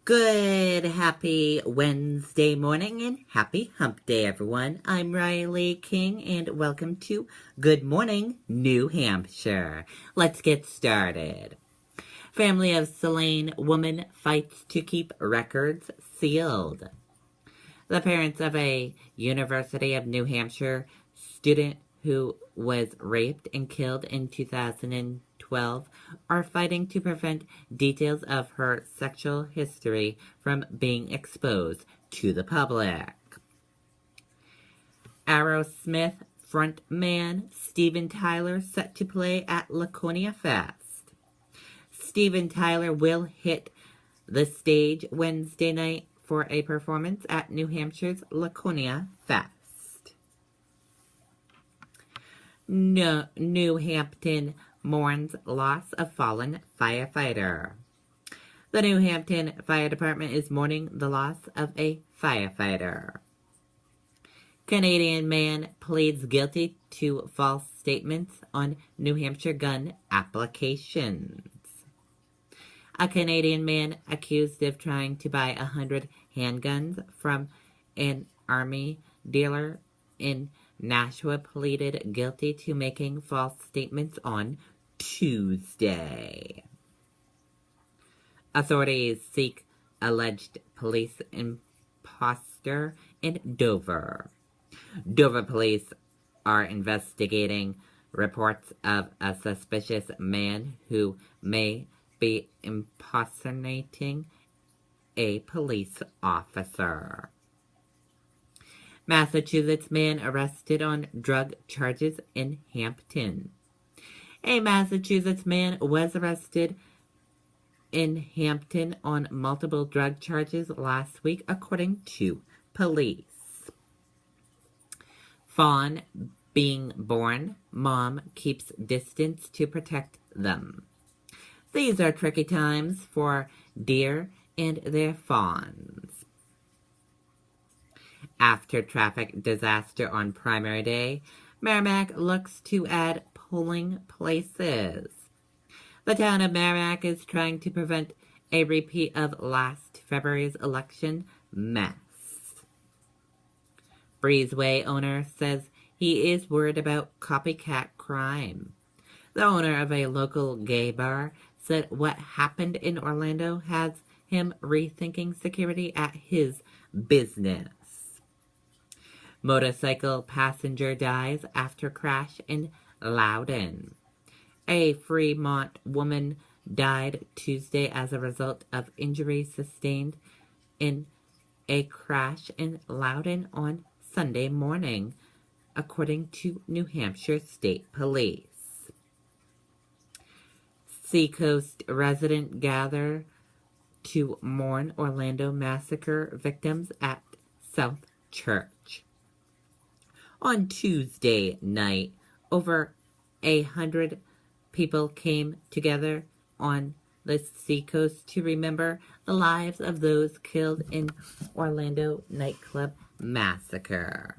Good, happy Wednesday morning and happy hump day, everyone. I'm Riley King and welcome to Good Morning, New Hampshire. Let's get started. Family of slain woman fights to keep records sealed. The parents of a University of New Hampshire student who was raped and killed in 2012 are fighting to prevent details of her sexual history from being exposed to the public. Aerosmith frontman Steven Tyler set to play at Laconia Fest. Steven Tyler will hit the stage Wednesday night for a performance at New Hampshire's Laconia Fest. New Hampton mourns loss of fallen firefighter. The New Hampton Fire Department is mourning the loss of a firefighter. Canadian man pleads guilty to false statements on New Hampshire gun applications. A Canadian man accused of trying to buy 100 handguns from an army dealer in Nashua pleaded guilty to making false statements on Tuesday. Authorities seek alleged police imposter in Dover. Dover police are investigating reports of a suspicious man who may be impersonating a police officer. Massachusetts man arrested on drug charges in Hampton. A Massachusetts man was arrested in Hampton on multiple drug charges last week, according to police. Fawn being born, mom keeps distance to protect them. These are tricky times for deer and their fawns. After traffic disaster on primary day, Merrimack looks to add polling places. The town of Merrimack is trying to prevent a repeat of last February's election mess. Breezeway owner says he is worried about copycat crime. The owner of a local gay bar said what happened in Orlando has him rethinking security at his business. Motorcycle passenger dies after crash in Loudon. A Fremont woman died Tuesday as a result of injuries sustained in a crash in Loudon on Sunday morning, according to New Hampshire State Police. Seacoast resident gather to mourn Orlando massacre victims at South Church. On Tuesday night, over 100 people came together on the Seacoast to remember the lives of those killed in Orlando nightclub massacre.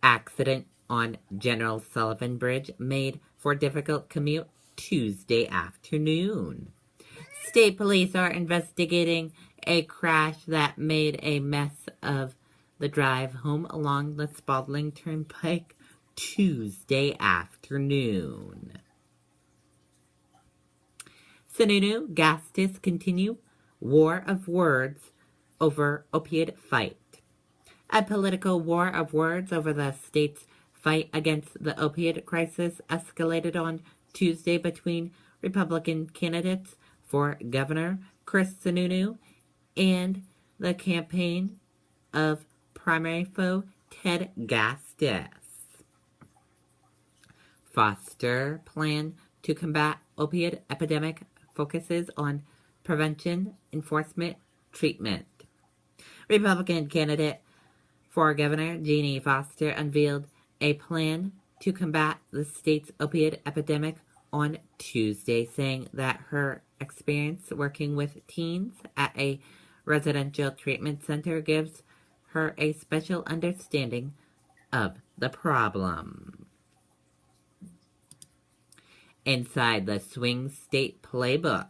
Accident on General Sullivan Bridge made for difficult commute Tuesday afternoon. State police are investigating a crash that made a mess of the drive home along the Spalding Turnpike Tuesday afternoon. Sununu, Gastis continue war of words over opiate fight. A political war of words over the state's fight against the opiate crisis escalated on Tuesday between Republican candidates for Governor Chris Sununu and the campaign of primary foe Ted Gastis. Foster plan to combat opiate epidemic focuses on prevention, enforcement, treatment. Republican candidate for governor Jeannie Foster unveiled a plan to combat the state's opiate epidemic on Tuesday, saying that her experience working with teens at a residential treatment center gives her a special understanding of the problem. inside the swing state playbooks.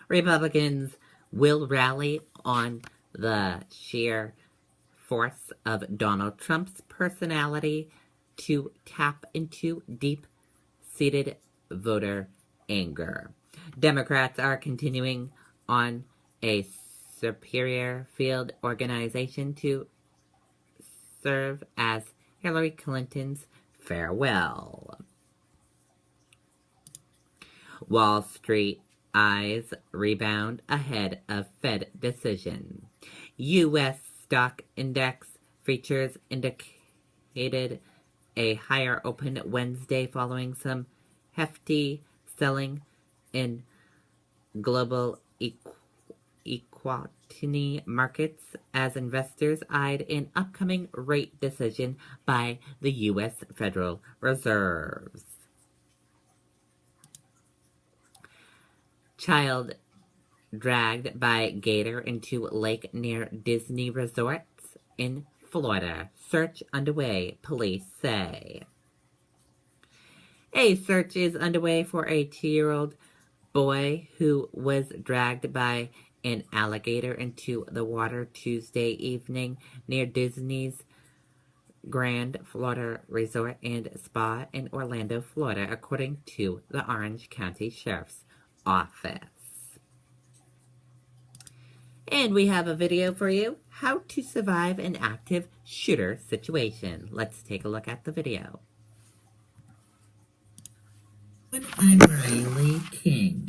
Republicans will rally on the sheer force of Donald Trump's personality to tap into deep-seated voter anger. Democrats are continuing on a superior field organization to serve as Hillary Clinton's farewell. Wall Street eyes rebound ahead of Fed decision. U.S. stock index futures indicated a higher open Wednesday following some hefty selling in global equity markets as investors eyed an upcoming rate decision by the U.S. Federal Reserve. Child dragged by gator into lake near Disney resorts in Florida. Search underway, police say. A search is underway for a 2-year-old boy who was dragged by an alligator into the water Tuesday evening near Disney's Grand Florida Resort and Spa in Orlando, Florida, according to the Orange County Sheriff's Office. And we have a video for you, how to survive an active shooter situation. Let's take a look at the video. I'm Riley King.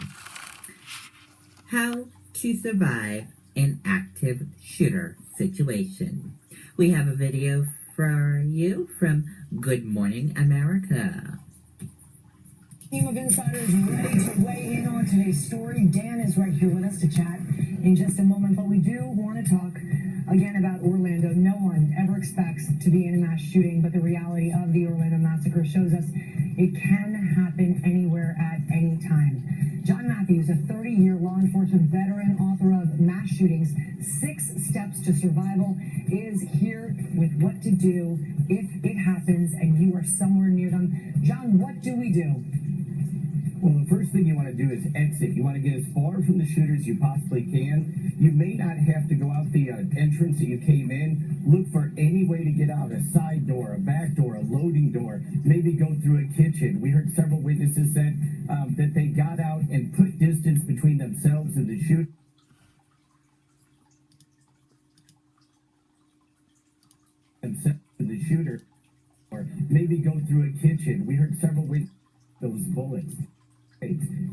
How to survive an active shooter situation. We have a video for you from Good Morning America. Team of insiders ready to weigh in on today's story. Dan is right here with us to chat in just a moment, but we do want to talk again about Orlando. No one ever expects to be in a mass shooting, but the reality of the Orlando massacre shows us it can happen anywhere at any time. John Matthews, a 30-year law enforcement veteran, author of Mass Shootings, 6 Steps to Survival, is here with what to do if it happens and you are somewhere near them. John, what do we do? Well, the first thing you want to do is exit. You want to get as far from the shooter as you possibly can. You may not have to go out the entrance that you came in. Look for any way to get out, a side door, a back door, a loading door, maybe go through a kitchen. We heard several witnesses said that they got out and put distance between themselves and the shooter. Or maybe go through a kitchen. We heard several witnesses those bullets.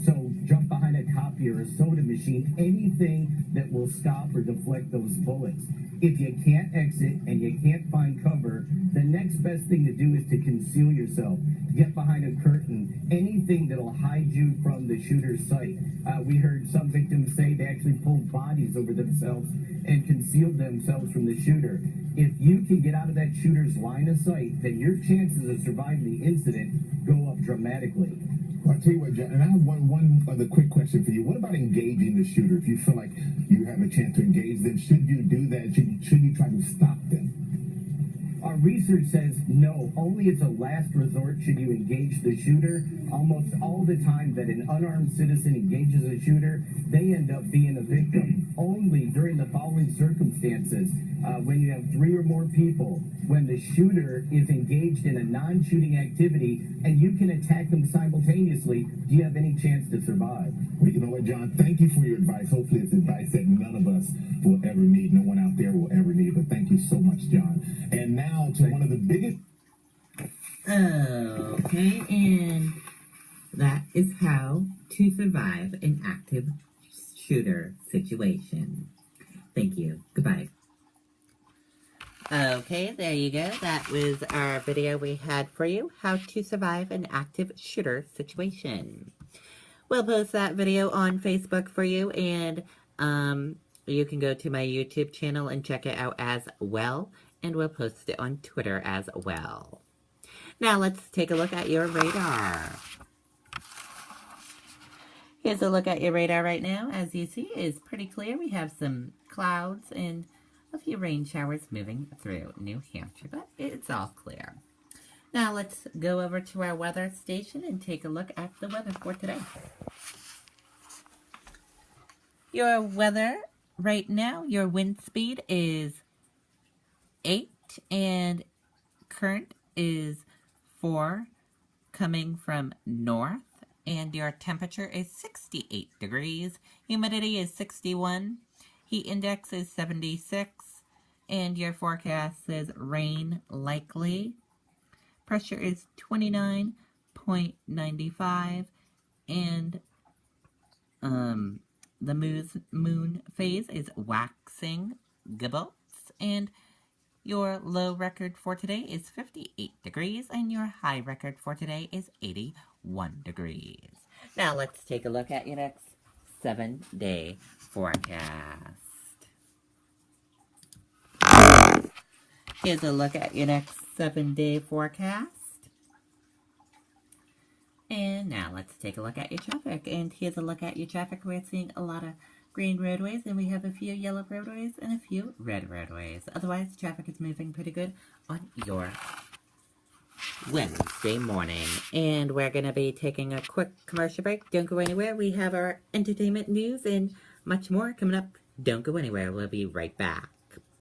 So jump behind a copier, a soda machine, anything that will stop or deflect those bullets. If you can't exit and you can't find cover, the next best thing to do is to conceal yourself. Get behind a curtain, anything that'll hide you from the shooter's sight. We heard some victims say they actually pulled bodies over themselves and concealed themselves from the shooter. If you can get out of that shooter's line of sight, then your chances of surviving the incident go up dramatically. I'll tell you what, John, and I have one other quick question for you. What about engaging the shooter? If you feel like you have a chance to engage them, should you do that? Should you try to stop them? Our research says no, only as a last resort should you engage the shooter. Almost all the time that an unarmed citizen engages a shooter, they end up being a victim. Only during the following circumstances, when you have 3 or more people, when the shooter is engaged in a non-shooting activity and you can attack them simultaneously, do you have any chance to survive? Well, you know what, John? Thank you for your advice. Hopefully it's advice that none of us will ever need. No one out there will ever need. But thank you so much, John. And now to one of the biggest... Okay, and that is how to survive an active shooter situation. Thank you. Goodbye. Okay, there you go. That was our video we had for you, how to survive an active shooter situation. We'll post that video on Facebook for you, and you can go to my YouTube channel and check it out as well, and we'll post it on Twitter as well. Now let's take a look at your radar. Here's a look at your radar right now. As you see, it's pretty clear. We have some clouds and a few rain showers moving through New Hampshire, but it's all clear. Now let's go over to our weather station and take a look at the weather for today. Your weather right now, your wind speed is 8 and current is 4 coming from north, and your temperature is 68 degrees. Humidity is 61. Heat index is 76, and your forecast says rain likely. Pressure is 29.95, and the moon phase is waxing gibbous, and your low record for today is 58 degrees, and your high record for today is 81 degrees. Now let's take a look at your next 7-day forecast. Here's a look at your next 7-day forecast. And now let's take a look at your traffic. And here's a look at your traffic. We're seeing a lot of green roadways, and we have a few yellow roadways and a few red roadways. Otherwise, traffic is moving pretty good on your Wednesday morning. And we're going to be taking a quick commercial break. Don't go anywhere. We have our entertainment news and much more coming up. Don't go anywhere. We'll be right back.